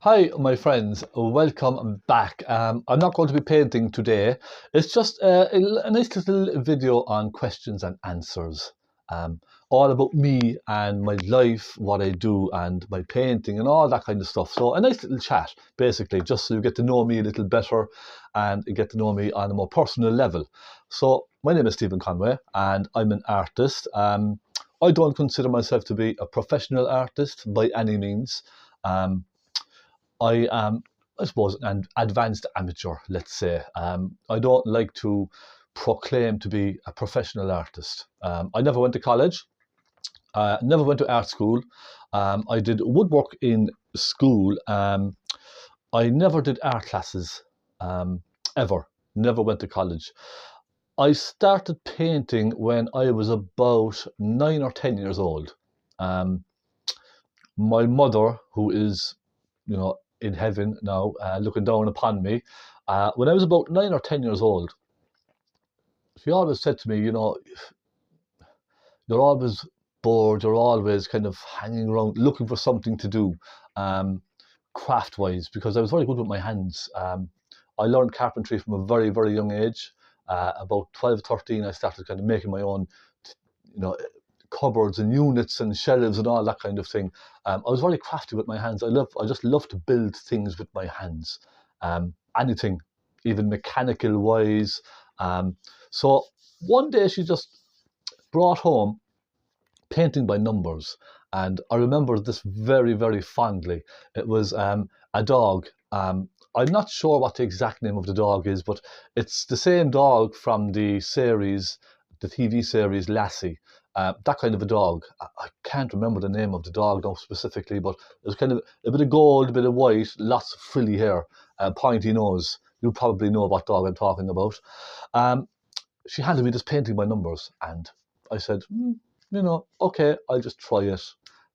Hi, my friends. Welcome back. I'm not going to be painting today. It's just a nice little video on questions and answers. Um, all about me and my life, what I do, and my painting, and all that kind of stuff. So a nice little chat, basically, just so you get to know me a little better and you get to know me on a more personal level. So my name is Stephen Conway, and I'm an artist. I don't consider myself to be a professional artist by any means. Um, I am, I suppose, an advanced amateur, let's say. I don't like to proclaim to be a professional artist. I never went to college, never went to art school. I did woodwork in school. I never did art classes, ever. Never went to college. I started painting when I was about 9 or 10 years old. Um, my mother, who is, in heaven now, looking down upon me, when I was about 9 or 10 years old, she always said to me, you're always bored, you're always kind of hanging around looking for something to do, um, craft wise, because I was very good with my hands. I learned carpentry from a very, very young age. About 12, 13, I started kind of making my own, you know, cupboards and units and shelves and all that kind of thing. I was very crafty with my hands. I just love to build things with my hands. Anything, even mechanical wise. So one day she just brought home painting by numbers, and I remember this very, very fondly. It was a dog. I'm not sure what the exact name of the dog is, but it's the same dog from the series, the TV series Lassie. That kind of a dog. I can't remember the name of the dog now specifically, but it was kind of a bit of gold, a bit of white, lots of frilly hair, pointy nose. You probably know what dog I'm talking about. Um, she handed me this painting by numbers, and I said, okay, I'll just try it.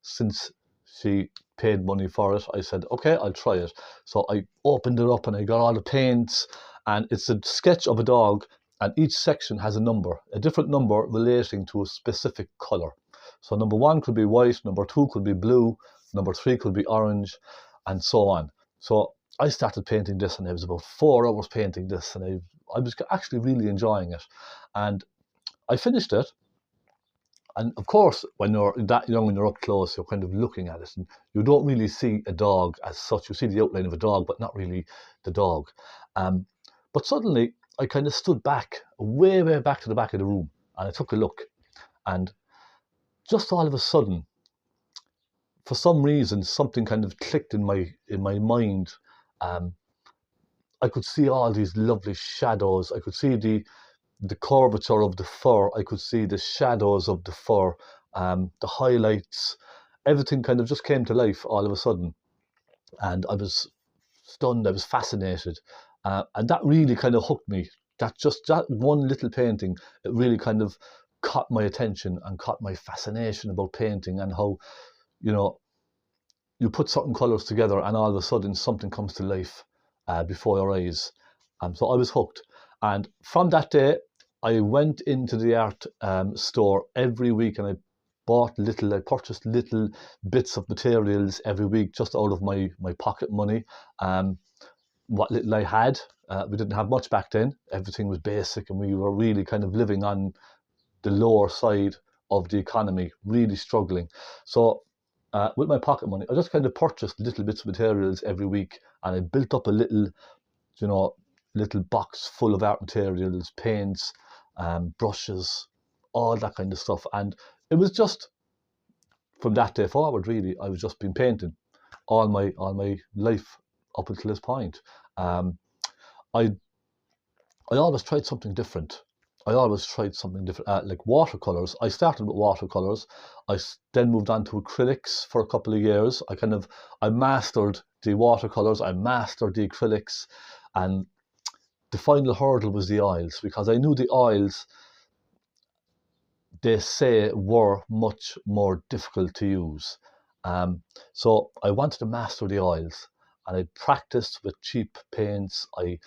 Since she paid money for it, I said, okay, I'll try it. So I opened it up and I got all the paints, and it's a sketch of a dog, and each section has a different number relating to a specific color. So number one could be white, number two could be blue, number three could be orange, and so on. So I started painting this, and I was about 4 hours painting this, and I was actually really enjoying it. And I finished it. And of course, when you're that young and you're up close, you're kind of looking at it, and you don't really see a dog as such. You see the outline of a dog, but not really the dog. Um, but suddenly, I kind of stood back, way, way back to the back of the room, and I took a look. And just all of a sudden, for some reason, something kind of clicked in my mind. Um, I could see all these lovely shadows. I could see the curvature of the fur. I could see the shadows of the fur, the highlights. Everything kind of just came to life all of a sudden, and I was stunned. I was fascinated, and that really kind of hooked me. That one little painting, it really kind of caught my attention and caught my fascination about painting, and how you know you put certain colours together and all of a sudden something comes to life before your eyes. So I was hooked. And from that day, I went into the art store every week, and I purchased little bits of materials every week just out of my pocket money. Um, what little I had, we didn't have much back then. Everything was basic, and we were really kind of living on the lower side of the economy, really struggling. So with my pocket money, I just kind of purchased little bits of materials every week, and I built up a you know, little box full of art materials, paints, brushes, all that kind of stuff. And it was just from that day forward, really, I was just been painting all my life up until this point. Um, I I always tried something different. Like watercolors. I started with watercolors. Then moved on to acrylics for a couple of years. I mastered the watercolors. I mastered the acrylics, and the final hurdle was the oils, because I knew the oils, they say, were much more difficult to use. So I wanted to master the oils, and I practiced with cheap paints. I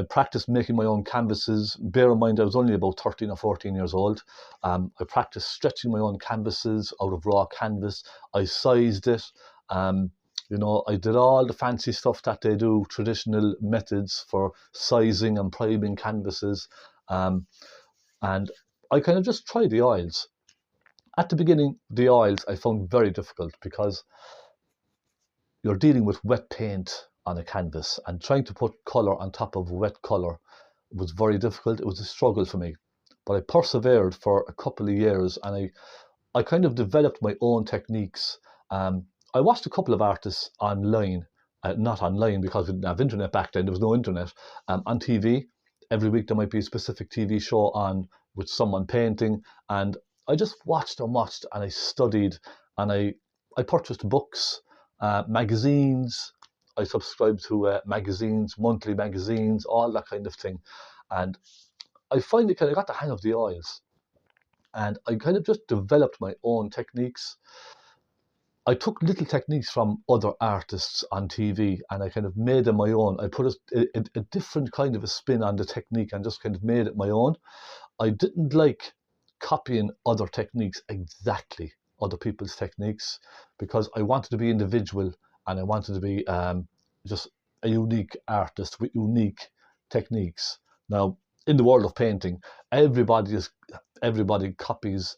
practiced making my own canvases. Bear in mind, I was only about 13 or 14 years old. I practiced stretching my own canvases out of raw canvas. I sized it, You know, I did all the fancy stuff that they do, traditional methods for sizing and priming canvases. Um, and I kind of just tried the oils. At the beginning, the oils I found very difficult because you're dealing with wet paint on a canvas, and trying to put colour on top of wet colour was very difficult. It was a struggle for me. But I persevered for a couple of years, and I kind of developed my own techniques. I watched a couple of artists online, not online because we didn't have internet back then, there was no internet, on TV. Every week there might be a specific TV show on with someone painting, and I just watched and watched, and I studied, and I purchased books, magazines. I subscribed to magazines, monthly magazines, all that kind of thing. And I finally kind of got the hang of the oils, and I kind of just developed my own techniques. I took little techniques from other artists on TV, and I kind of made them my own. I put a different kind of a spin on the technique and just kind of made it my own. I didn't like copying other techniques exactly, other people's techniques, because I wanted to be individual, and I wanted to be just a unique artist with unique techniques. Now, in the world of painting, everybody copies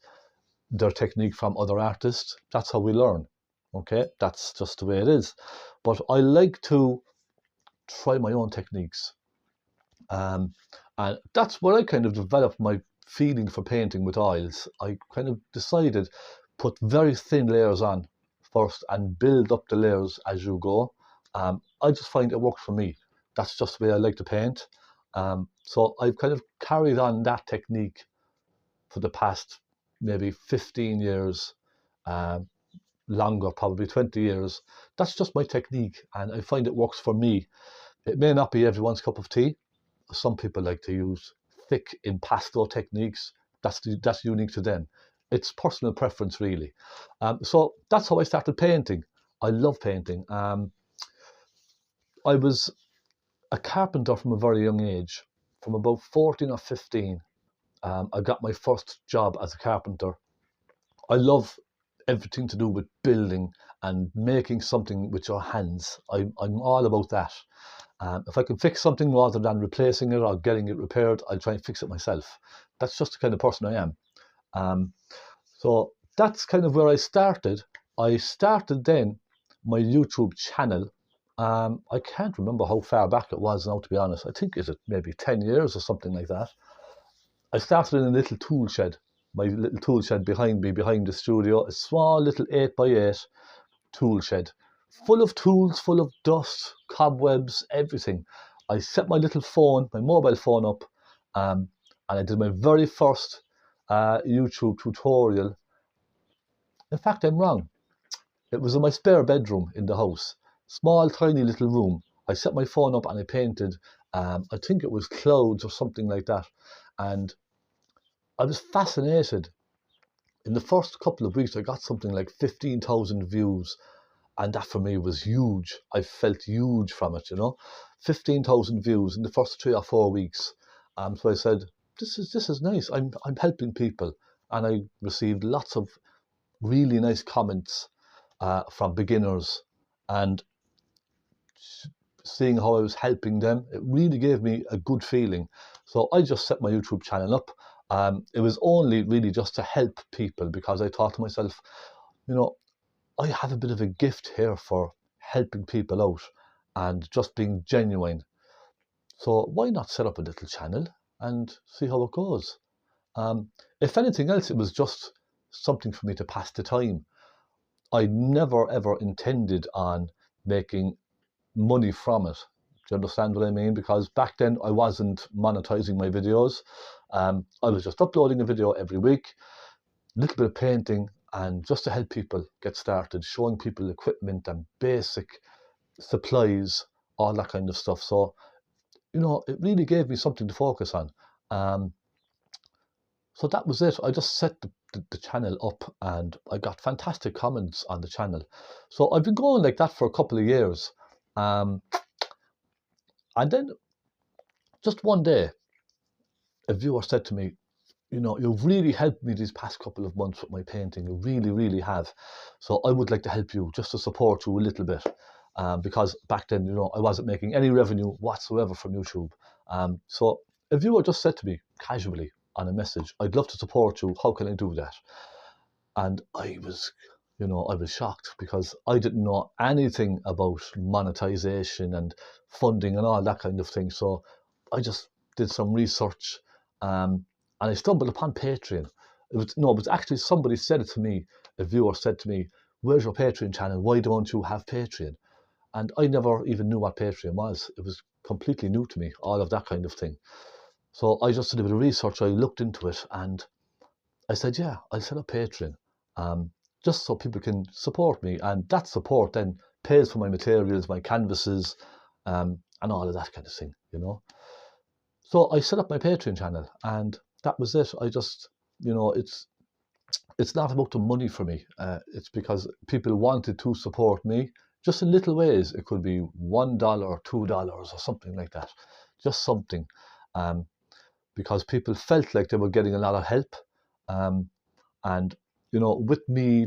their technique from other artists. That's how we learn. Okay, that's just the way it is. But I like to try my own techniques. And that's where I kind of developed my feeling for painting with oils. I kind of decided put very thin layers on first and build up the layers as you go. I just find it works for me. That's just the way I like to paint. So I've kind of carried on that technique for the past maybe 15 years, longer, probably 20 years. That's just my technique, and I find it works for me. It may not be everyone's cup of tea. Some people like to use thick impasto techniques. That's unique to them. It's personal preference, really. So that's how I started painting. I love painting. I was a carpenter from a very young age. From about 14 or 15, I got my first job as a carpenter. I love everything to do with building and making something with your hands. I'm all about that. If I can fix something rather than replacing it or getting it repaired, I'll try and fix it myself. That's just the kind of person I am. So that's kind of where I started. I started then my YouTube channel. I can't remember how far back it was now, to be honest. I think is it maybe 10 years or something like that. I started in a little tool shed, my little tool shed behind me, behind the studio, a small little 8x8 tool shed, full of tools, full of dust, cobwebs, everything. I set my little phone, my mobile phone up, and I did my very first YouTube tutorial. In fact, I'm wrong. It was in my spare bedroom in the house, small, tiny little room. I set my phone up and I painted, I think it was clouds or something like that. And I was fascinated. In the first couple of weeks, I got something like 15,000 views. And that for me was huge. I felt huge from it, 15,000 views in the first 3 or 4 weeks. So I said, this is nice. I'm helping people. And I received lots of really nice comments from beginners, and seeing how I was helping them, it really gave me a good feeling. So I just set my YouTube channel up. It was only really just to help people, because I thought to myself, I have a bit of a gift here for helping people out and just being genuine. So why not set up a little channel and see how it goes? If anything else, it was just something for me to pass the time. I never ever intended on making money from it. Do you understand what I mean? Because back then I wasn't monetizing my videos. I was just uploading a video every week, a little bit of painting, and just to help people get started, showing people equipment and basic supplies, all that kind of stuff. So, it really gave me something to focus on. So that was it. I just set the channel up, and I got fantastic comments on the channel. So I've been going like that for a couple of years. And then just one day, a viewer said to me, you know, you've really helped me these past couple of months with my painting. You really, really have. So I would like to help you, just to support you a little bit. Because back then, you know, I wasn't making any revenue whatsoever from YouTube. So if you were just said to me casually on a message, I'd love to support you, how can I do that? And I was, you know, I was shocked because I didn't know anything about monetization and funding and all that kind of thing. So I just did some research, and I stumbled upon Patreon. It was actually somebody said it to me. A viewer said to me, "Where's your Patreon channel? Why don't you have Patreon?" And I never even knew what Patreon was. It was completely new to me, all of that kind of thing. So I just did a bit of research. I looked into it, and I said, yeah, I'll set up Patreon, um, just so people can support me. And that support then pays for my materials, my canvases, and all of that kind of thing, you know. So I set up my Patreon channel, and that was it. I just, you know, it's not about the money for me. It's because people wanted to support me just in little ways. It could be $1, $2, or something like that, just something, um, because people felt like they were getting a lot of help. Um, And, you know, with me,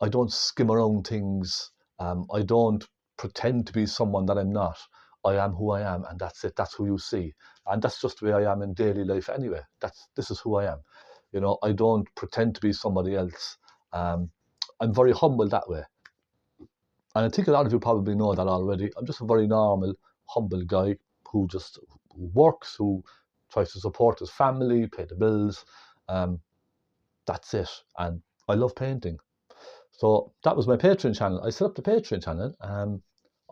I don't skim around things. I don't pretend to be someone that I'm not. I am who I am, and that's it. That's who you see. And that's just the way I am in daily life anyway. This is who I am. You know, I don't pretend to be somebody else. I'm very humble that way. And I think a lot of you probably know that already. I'm just a very normal, humble guy who just works, who tries to support his family, pay the bills. Um, that's it. And I love painting. So that was my Patreon channel. I set up the Patreon channel.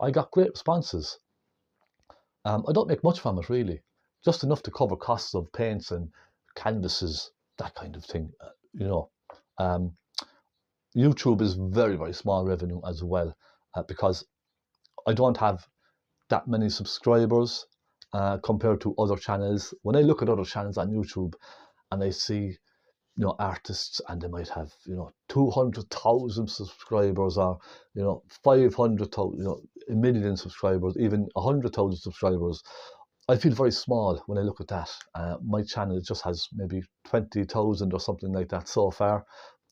I got great responses. I don't make much from it really, just enough to cover costs of paints and canvases, that kind of thing. You know, um, YouTube is very, very small revenue as well, because I don't have that many subscribers compared to other channels. When I look at other channels on YouTube and I see, you know, artists, and they might have, you know, 200,000 subscribers, or, you know, 500,000, you know, a million subscribers, even 100,000 subscribers. I feel very small when I look at that. My channel just has maybe 20,000 or something like that so far.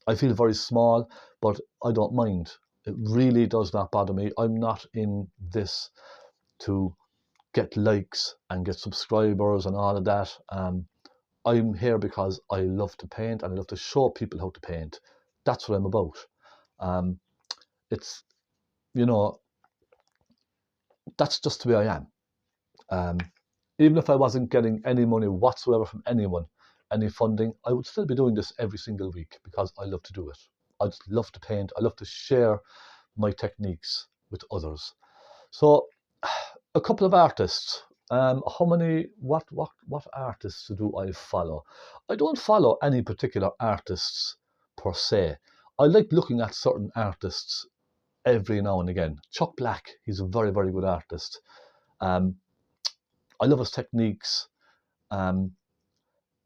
I feel very small, but I don't mind. It really does not bother me. I'm not in this to get likes and get subscribers and all of that. I'm here because I love to paint and I love to show people how to paint. That's what I'm about. Um, it's, you know, that's just the way I am. Um, Even if I wasn't getting any money whatsoever from anyone, any funding, I would still be doing this every single week because I love to do it. I just love to paint. I love to share my techniques with others. So, a couple of artists. What artists do I follow? I don't follow any particular artists per se. I like looking at certain artists every now and again. Chuck Black, he's a very, very good artist. Um, I love his techniques. Um,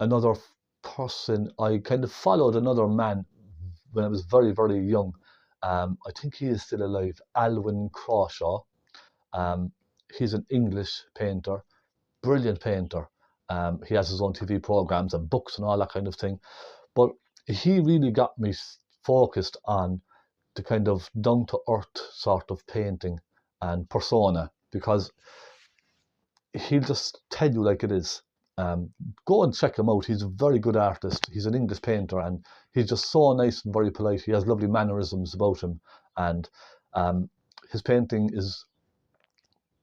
Another person, I kind of followed another man when I was very, very young. I think he is still alive, Alwyn Crawshaw. Um, he's an English painter, brilliant painter. He has his own TV programs and books and all that kind of thing. But he really got me focused on the kind of down to earth sort of painting and persona, because he'll just tell you like it is. Go and check him out. He's a very good artist. He's an English painter, and he's just so nice and very polite. He has lovely mannerisms about him, and his painting is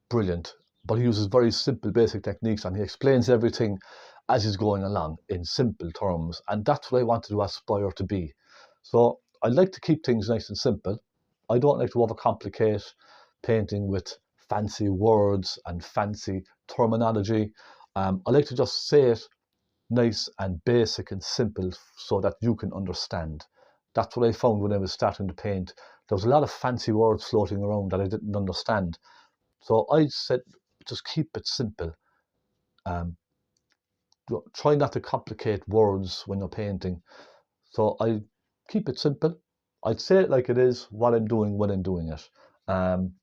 brilliant. But he uses very simple, basic techniques, and he explains everything as he's going along in simple terms. And that's what I wanted to aspire to be. So I like to keep things nice and simple. I don't like to overcomplicate painting with fancy words and fancy terminology. I like to just say it nice and basic and simple so that you can understand. That's what I found when I was starting to paint. There was a lot of fancy words floating around that I didn't understand. So I said, just keep it simple. Um, Try not to complicate words when you're painting. So I keep it simple. I'd say it like it is, what I'm doing when I'm doing it. Um,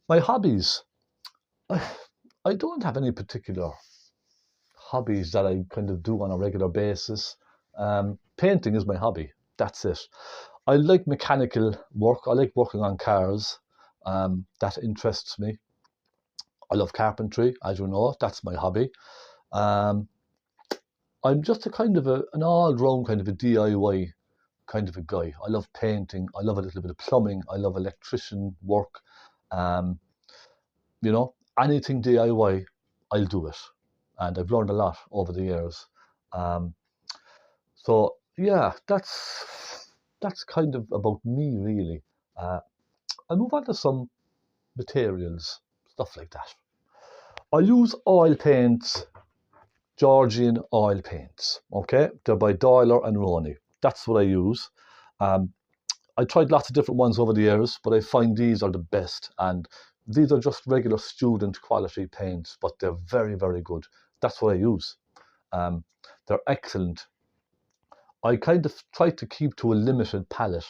my hobbies. I don't have any particular hobbies that I kind of do on a regular basis. Painting is my hobby. That's it. I like mechanical work. I like working on cars. That interests me. I love carpentry, as you know. That's my hobby. Um, I'm just a kind of an all-round kind of a DIY kind of a guy. I love painting. I love a little bit of plumbing. I love electrician work. Um, you know, anything DIY, I'll do it. And I've learned a lot over the years. Um, so yeah, that's kind of about me really. I'll move on to some materials, stuff like that. I use oil paints, Georgian oil paints. Okay, they're by Doyler and Roney. That's what I use. Um, I tried lots of different ones over the years, but I find these are the best. And these are just regular student quality paints, but they're very, very good. That's what I use. Um, they're excellent. I kind of try to keep to a limited palette.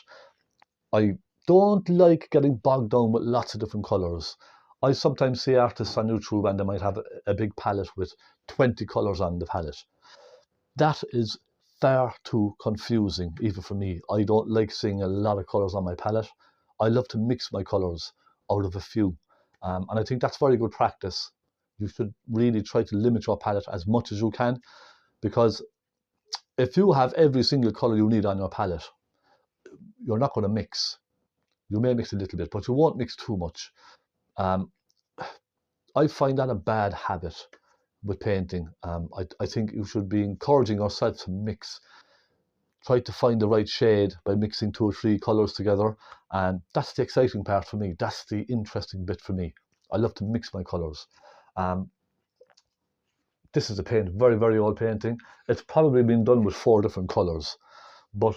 I don't like getting bogged down with lots of different colours. I sometimes see artists on YouTube and they might have a big palette with 20 colours on the palette. That is far too confusing, even for me. I don't like seeing a lot of colours on my palette. I love to mix my colours out of a few. And I think that's very good practice. You should really try to limit your palette as much as you can, because if you have every single colour you need on your palette, you're not going to mix. You may mix a little bit, but you won't mix too much. Um, I find that a bad habit with painting. I think you should be encouraging yourself to mix. Try to find the right shade by mixing 2 or 3 colours together, and that's the exciting part for me. That's the interesting bit for me. I love to mix my colours. Um, this is a paint, very, very old painting. It's probably been done with 4 different colours, but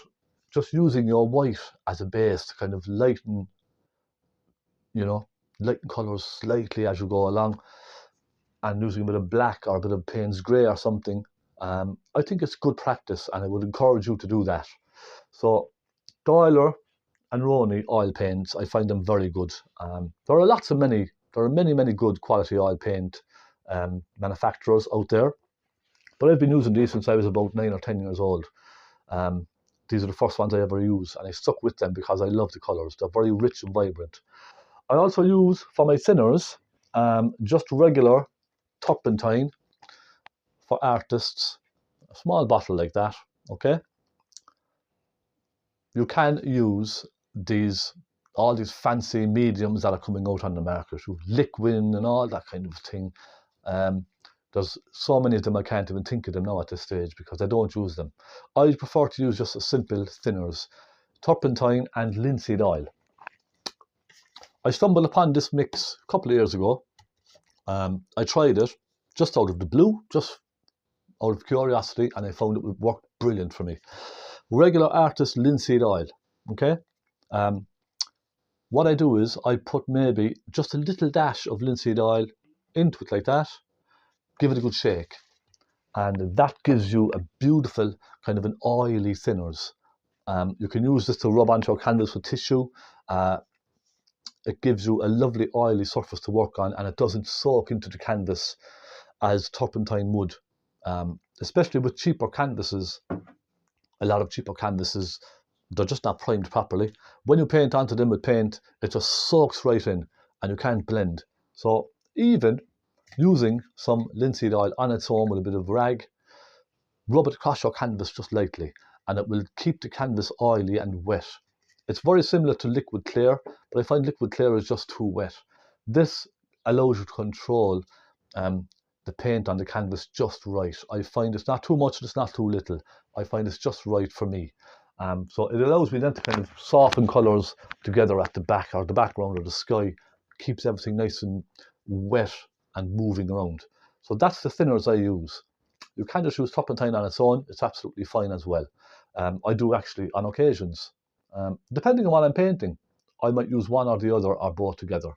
just using your white as a base to kind of lighten, lighten colours slightly as you go along, and using a bit of black or a bit of Payne's grey or something, I think it's good practice, and I would encourage you to do that. So Doyler and Roney oil paints, I find them very good. There are many good quality oil paint manufacturers out there, but I've been using these since I was about 9 or 10 years old. These are the first ones I ever used, and I stuck with them because I love the colours. They're very rich and vibrant. I also use, for my thinners, just regular turpentine for artists, a small bottle like that, okay? You can use all these fancy mediums that are coming out on the market, with liquid and all that kind of thing. There's so many of them I can't even think of them now at this stage because I don't use them. I prefer to use just a simple thinners, turpentine and linseed oil. I stumbled upon this mix a couple of years ago. I tried it just out of the blue, just out of curiosity, and I found it would work brilliant for me. Regular artist linseed oil, okay? What I do is I put maybe just a little dash of linseed oil into it like that, give it a good shake, and that gives you a beautiful kind of an oily thinners. You can use this to rub onto your canvas with tissue. It gives you a lovely oily surface to work on, and it doesn't soak into the canvas as turpentine would. Especially with cheaper canvases, a lot of cheaper canvases, they're just not primed properly. When you paint onto them with paint, it just soaks right in and you can't blend. So even using some linseed oil on its own with a bit of rag, rub it across your canvas just lightly, and it will keep the canvas oily and wet. It's very similar to liquid clear, but I find liquid clear is just too wet. This allows you to control the paint on the canvas just right. I find it's not too much and it's not too little. I find it's just right for me. So it allows me then to kind of soften colours together at the back or the background or the sky. Keeps everything nice and wet and moving around. So that's the thinners I use. You can just use turpentine on its own. It's absolutely fine as well. I do actually on occasions. Depending on what I'm painting, I might use one or the other or both together.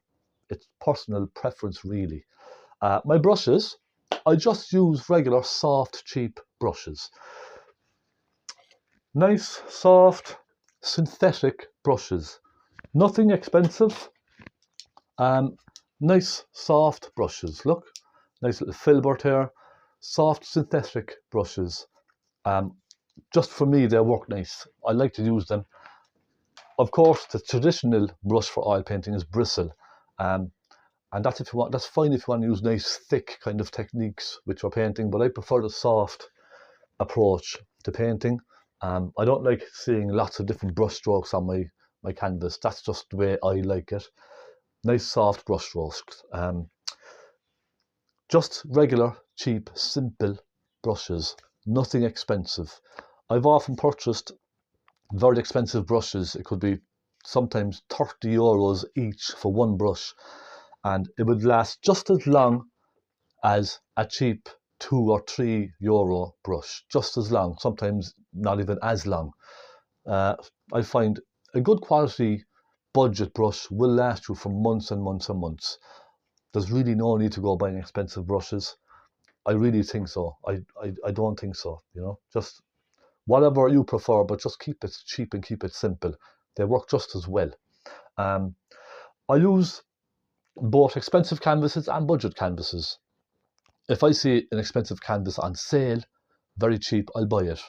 It's personal preference really. My brushes, I just use regular soft, cheap brushes. Nice, soft, synthetic brushes. Nothing expensive. Nice, soft brushes. Look, nice little filbert here. Soft synthetic brushes, just for me, they work nice. I like to use them. Of course, the traditional brush for oil painting is bristle. Um, and that's if you want, that's fine if you want to use nice thick kind of techniques with your painting, but I prefer the soft approach to painting. I don't like seeing lots of different brush strokes on my canvas. That's just the way I like it. Nice soft brush strokes. Just regular, cheap, simple brushes. Nothing expensive. I've often purchased very expensive brushes. It could be sometimes 30 euros each for one brush, and it would last just as long as a cheap €2 or €3 brush, just as long, sometimes not even as long. I find a good quality budget brush will last you for months and months and months. There's really no need to go buying expensive brushes. I really think so. I don't think so, just whatever you prefer, but just keep it cheap and keep it simple. They work just as well. I use both expensive canvases and budget canvases. If I see an expensive canvas on sale, very cheap, I'll buy it.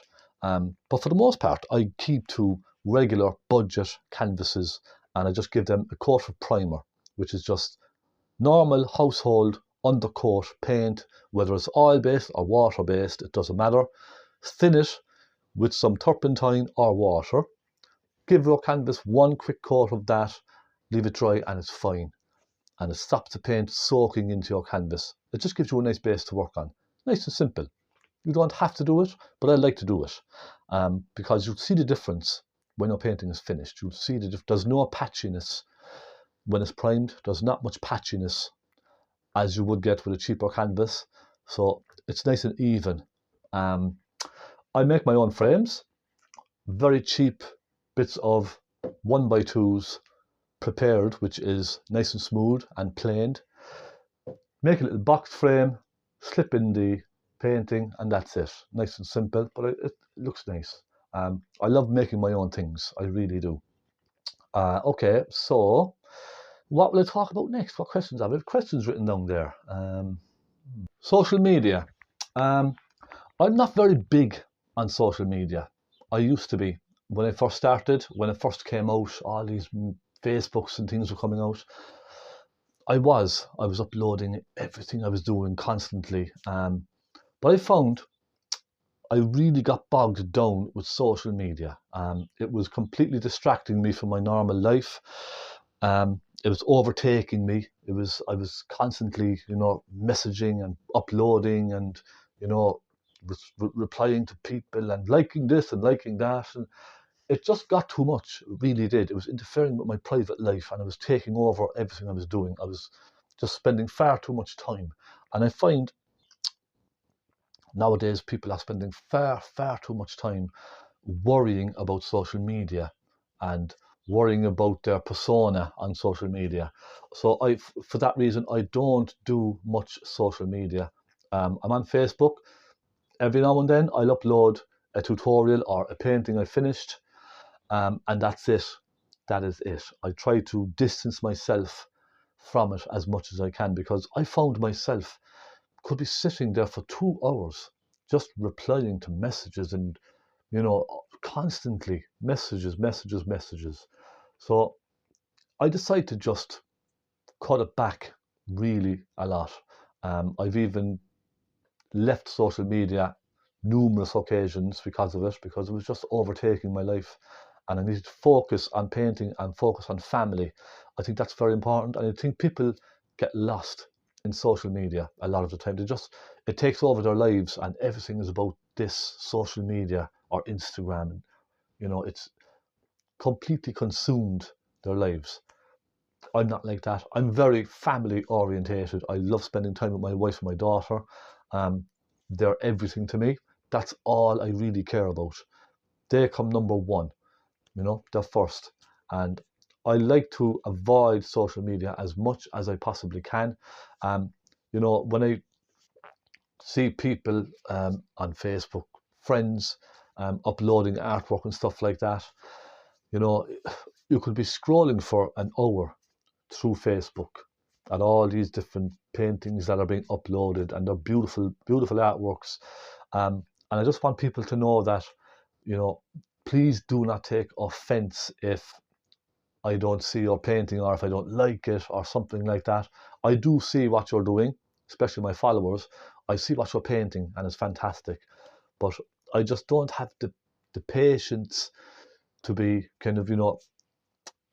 But for the most part, I keep to regular budget canvases, and I just give them a coat of primer, which is just normal household undercoat paint, whether it's oil-based or water-based, it doesn't matter. Thin it with some turpentine or water. Give your canvas one quick coat of that, leave it dry, and it's fine. And it stops the paint soaking into your canvas. It just gives you a nice base to work on. Nice and simple. You don't have to do it, but I like to do it because you'll see the difference when your painting is finished. You'll see there's no patchiness when it's primed. There's not much patchiness as you would get with a cheaper canvas. So it's nice and even. I make my own frames, very cheap bits of 1x2s prepared, which is nice and smooth and planed. Make a little box frame, slip in the painting, and that's it. Nice and simple, but it looks nice. I love making my own things. I really do. Okay, so what will I talk about next? What questions have I? Questions written down there. Social media. I'm not very big on social media. I used to be. When I first started, when it first came out, all these Facebooks and things were coming out. I was uploading everything I was doing constantly. But I found I really got bogged down with social media. It was completely distracting me from my normal life. It was overtaking me. I was constantly, messaging and uploading and, replying to people and liking this and liking that. And it just got too much. It really did. It was interfering with my private life, and it was taking over everything I was doing. I was just spending far too much time. And I find nowadays people are spending far, far too much time worrying about social media and worrying about their persona on social media. So for that reason, I don't do much social media. I'm on Facebook. Every now and then I'll upload a tutorial or a painting I finished, and that's it. That is it. I try to distance myself from it as much as I can, because I found myself could be sitting there for 2 hours just replying to messages and, constantly messages. So I decided to just cut it back really a lot. I've even left social media numerous occasions because of it, because it was just overtaking my life, and I needed to focus on painting and focus on family. I think that's very important, and I think people get lost in social media a lot of the time. It takes over their lives, and everything is about this social media or Instagram. It's completely consumed their lives. I'm not like that. I'm very family orientated. I love spending time with my wife and my daughter. They're everything to me. That's all I really care about. They come number one, they're first. And I like to avoid social media as much as I possibly can. When I see people on Facebook, friends, uploading artwork and stuff like that, you could be scrolling for an hour through Facebook, at all these different paintings that are being uploaded, and they're beautiful, beautiful artworks. And I just want people to know that, you know, please do not take offense if I don't see your painting, or if I don't like it, or something like that. I do see what you're doing, especially my followers. I see what you're painting, and it's fantastic. But I just don't have the patience to be kind of,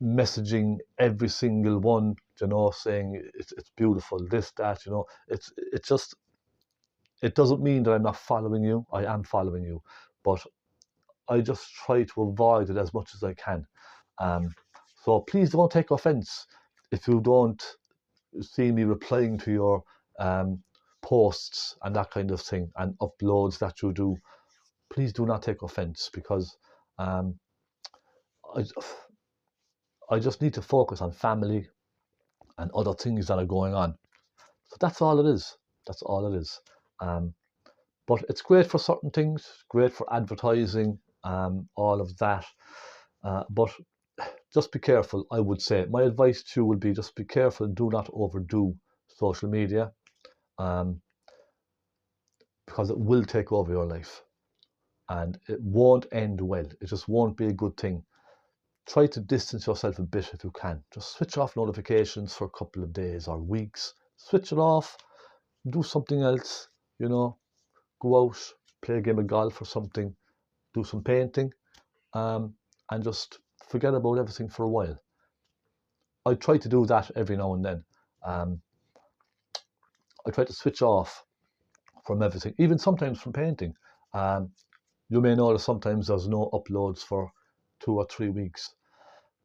messaging every single one, saying it's beautiful, this, that, it's just, it doesn't mean that I'm not following you. I am following you, but I just try to avoid it as much as I can. Um, so please don't take offense if you don't see me replying to your um, posts and that kind of thing, and uploads that you do. Please do not take offense, because um, I, I just need to focus on family and other things that are going on. So that's all it is. That's all it is. Um, but it's great for certain things, great for advertising, all of that. But just be careful, I would say. My advice to you would be, just be careful and do not overdo social media, um, because it will take over your life, and it won't end well. It just won't be a good thing. Try to distance yourself a bit if you can. Just switch off notifications for a couple of days or weeks. Switch it off, do something else, go out, play a game of golf or something, do some painting, um, and just forget about everything for a while. I try to do that every now and then. Um, I try to switch off from everything, even sometimes from painting. Um, you may notice sometimes there's no uploads for 2 or 3 weeks.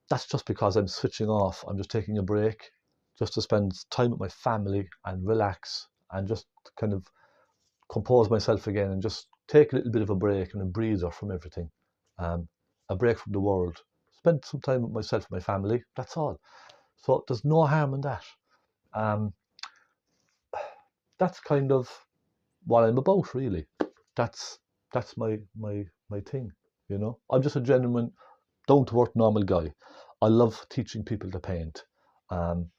That's just because I'm switching off. I'm just taking a break, just to spend time with my family and relax, and just kind of compose myself again, and just take a little bit of a break and a breather from everything. Um, a break from the world. Spend some time with myself and my family. That's all. So there's no harm in that. Um, that's kind of what I'm about, really. That's that's my thing. I'm just a genuine, down to earth, normal guy. I love teaching people to paint. Um,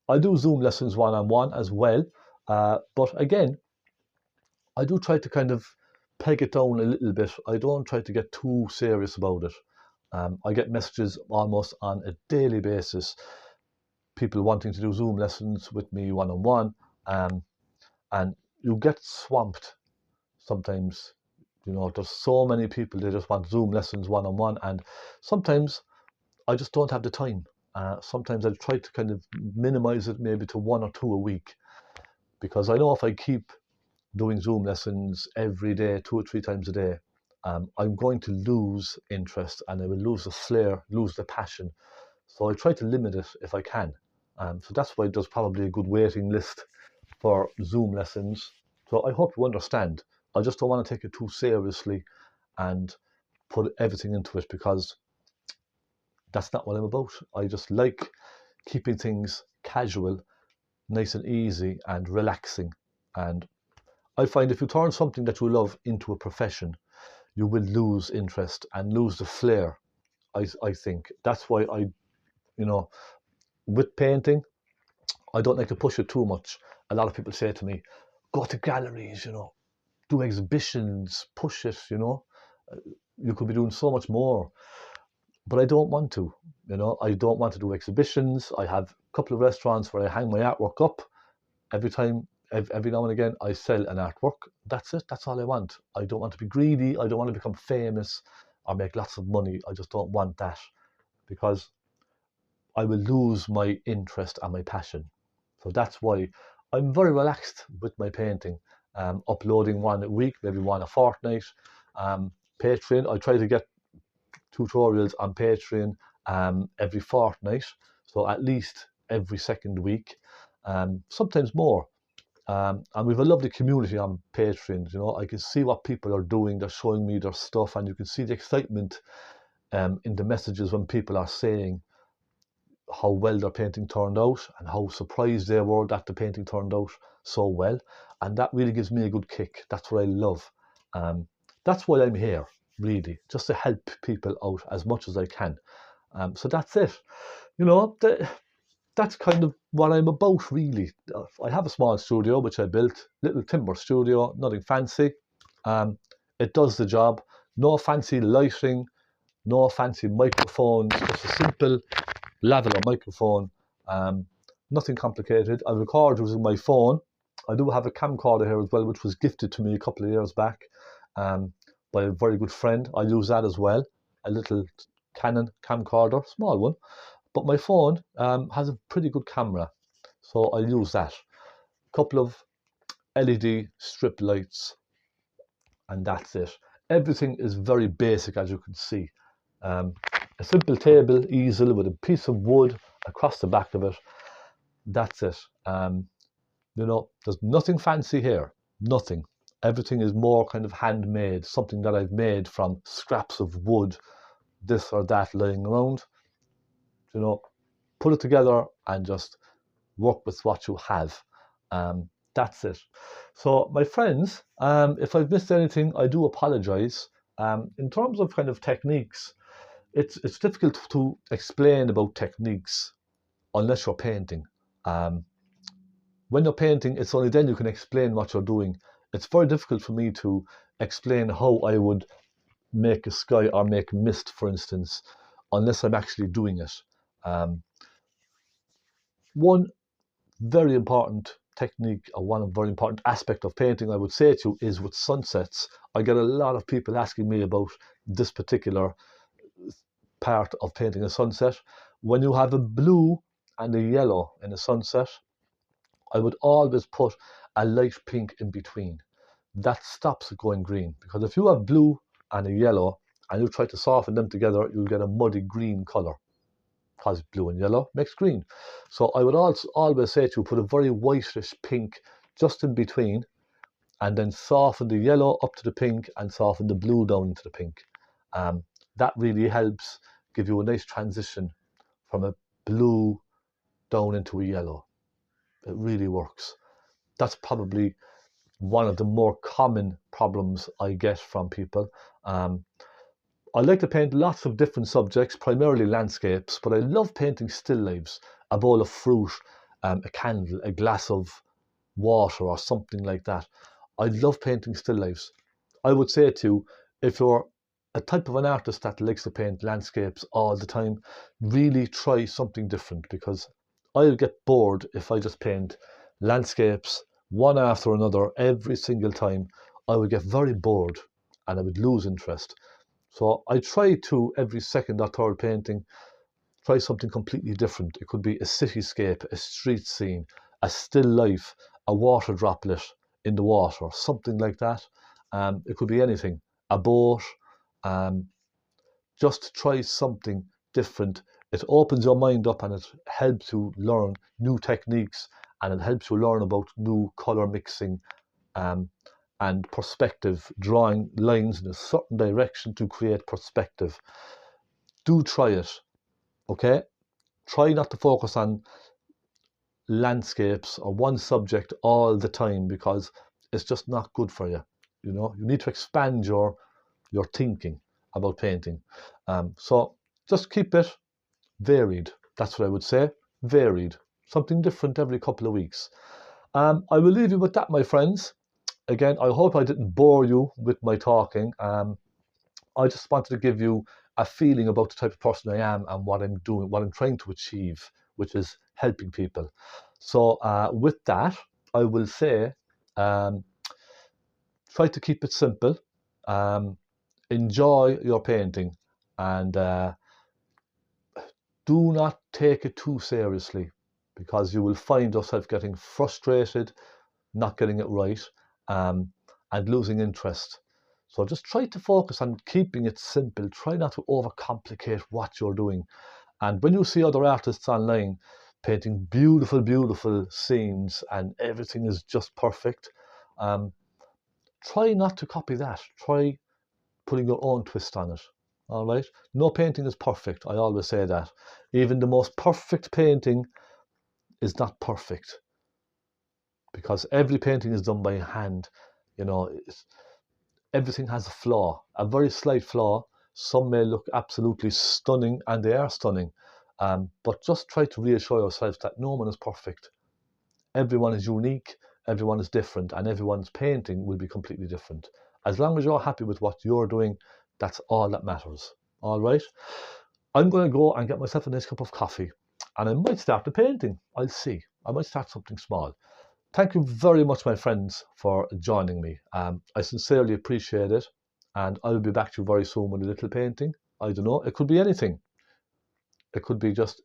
I do Zoom lessons one on one as well, but again, I do try to kind of peg it down a little bit. I don't try to get too serious about it. I get messages almost on a daily basis, people wanting to do Zoom lessons with me one on one, and you get swamped sometimes. There's so many people, they just want Zoom lessons one on one, and sometimes I just don't have the time. Sometimes I try to kind of minimize it, maybe to 1 or 2 a week, because I know if I keep doing Zoom lessons every day, 2 or 3 times a day, I'm going to lose interest, and I will lose the flair, lose the passion. So I try to limit it if I can. So that's why there's probably a good waiting list for Zoom lessons. So I hope you understand. I just don't want to take it too seriously and put everything into it, because that's not what I'm about. I just like keeping things casual, nice and easy and relaxing. And I find if you turn something that you love into a profession, you will lose interest and lose the flair. I think that's why you know, with painting, I don't like to push it too much. A lot of people say to me, go to galleries, do exhibitions, push it, you could be doing so much more. But I don't want to, I don't want to do exhibitions. I have a couple of restaurants where I hang my artwork up. Every now and again, I sell an artwork. That's it. That's all I want. I don't want to be greedy. I don't want to become famous or make lots of money. I just don't want that, because I will lose my interest and my passion. So that's why I'm very relaxed with my painting. Uploading one a week, maybe one a fortnight. Patreon, I try to get tutorials on Patreon every fortnight, so at least every second week, sometimes more. And we have a lovely community on Patreon. I can see what people are doing. They're showing me their stuff, and you can see the excitement in the messages when people are saying how well their painting turned out and how surprised they were that the painting turned out so well. And that really gives me a good kick. That's what I love. Um, that's why I'm here, really, just to help people out as much as I can. So that's it. You know, that's kind of what I'm about, really. I have a small studio which I built, little timber studio, nothing fancy. Um, it does the job. No fancy lighting, no fancy microphones, just a simple lavalier microphone. Um, Nothing complicated. I record using my phone. I do have a camcorder here as well, which was gifted to me a couple of years back um, by a very good friend. I use that as well. A little Canon camcorder, small one. But my phone has a pretty good camera, so I use that. A couple of LED strip lights, and that's it. Everything is very basic, as you can see. Um, a simple table easel with a piece of wood across the back of it. That's it. There's nothing fancy here. Nothing. Everything is more kind of handmade, something that I've made from scraps of wood, this or that lying around. Put it together and just work with what you have. That's it. So, my friends, if I've missed anything, I do apologize. In terms of kind of techniques, it's difficult to explain about techniques unless you're painting. When you're painting, it's only then you can explain what you're doing. It's very difficult for me to explain how I would make a sky or make mist, for instance, unless I'm actually doing it. One very important technique, or one very important aspect of painting, I would say to you, is with sunsets. I get a lot of people asking me about this particular part of painting a sunset. When you have a blue and a yellow in a sunset, I would always put a light pink in between. That stops it going green, because if you have blue and a yellow and you try to soften them together, you'll get a muddy green colour, because blue and yellow makes green. So I would also always say to you, put a very whitish pink just in between, and then soften the yellow up to the pink and soften the blue down into the pink. That really helps give you a nice transition from a blue down into a yellow. It really works. That's probably one of the more common problems I get from people. I like to paint lots of different subjects, primarily landscapes, but I love painting still lifes, a bowl of fruit, a candle, a glass of water or something like that. I love painting still lifes. I would say to you, if you're a type of an artist that likes to paint landscapes all the time, really try something different, because I'll get bored if I just paint landscapes one after another every single time. I would get very bored and I would lose interest. So I try to, every second or third painting, try something completely different. It could be a cityscape, a street scene, a still life, a water droplet in the water, something like that. It could be anything, a boat. Just try something different. It opens your mind up and it helps you learn new techniques, and it helps you learn about new color mixing and perspective, drawing lines in a certain direction to create perspective. Do try it, okay? Try not to focus on landscapes or one subject all the time, because it's just not good for you. You need to expand your thinking about painting. So just keep it varied. That's what I would say. Varied. Something different every couple of weeks. I will leave you with that, my friends. Again, I hope I didn't bore you with my talking. I just wanted to give you a feeling about the type of person I am and what I'm doing, what I'm trying to achieve, which is helping people. So with that, I will say, try to keep it simple. Enjoy your painting, and do not take it too seriously, because you will find yourself getting frustrated, not getting it right, and losing interest. So just try to focus on keeping it simple. Try not to overcomplicate what you're doing. And when you see other artists online painting beautiful, beautiful scenes and everything is just perfect, try not to copy that. Try putting your own twist on it. All right? No painting is perfect. I always say that. Even the most perfect painting is not perfect, because every painting is done by hand. Everything has a flaw, a very slight flaw. Some may look absolutely stunning, and they are stunning. But just try to reassure yourself that no one is perfect. Everyone is unique, everyone is different, and everyone's painting will be completely different. As long as you're happy with what you're doing, that's all that matters. All right? I'm going to go and get myself a nice cup of coffee, and I might start the painting. I'll see. I might start something small. Thank you very much, my friends, for joining me. I sincerely appreciate it, and I'll be back to you very soon with a little painting. I don't know, it could be anything. It could be just,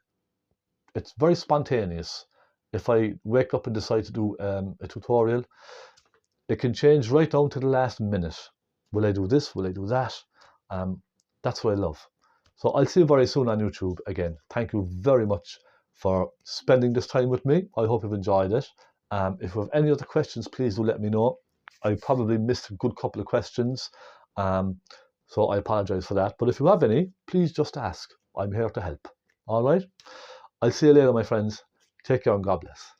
it's very spontaneous. If I wake up and decide to do a tutorial, it can change right down to the last minute. Will I do this? Will I do that? That's what I love. So I'll see you very soon on YouTube again. Thank you very much for spending this time with me. I hope you've enjoyed it. If you have any other questions, please do let me know. I probably missed a good couple of questions, so I apologize for that. But if you have any, please just ask. I'm here to help. All right? I'll see you later, my friends. Take care and God bless.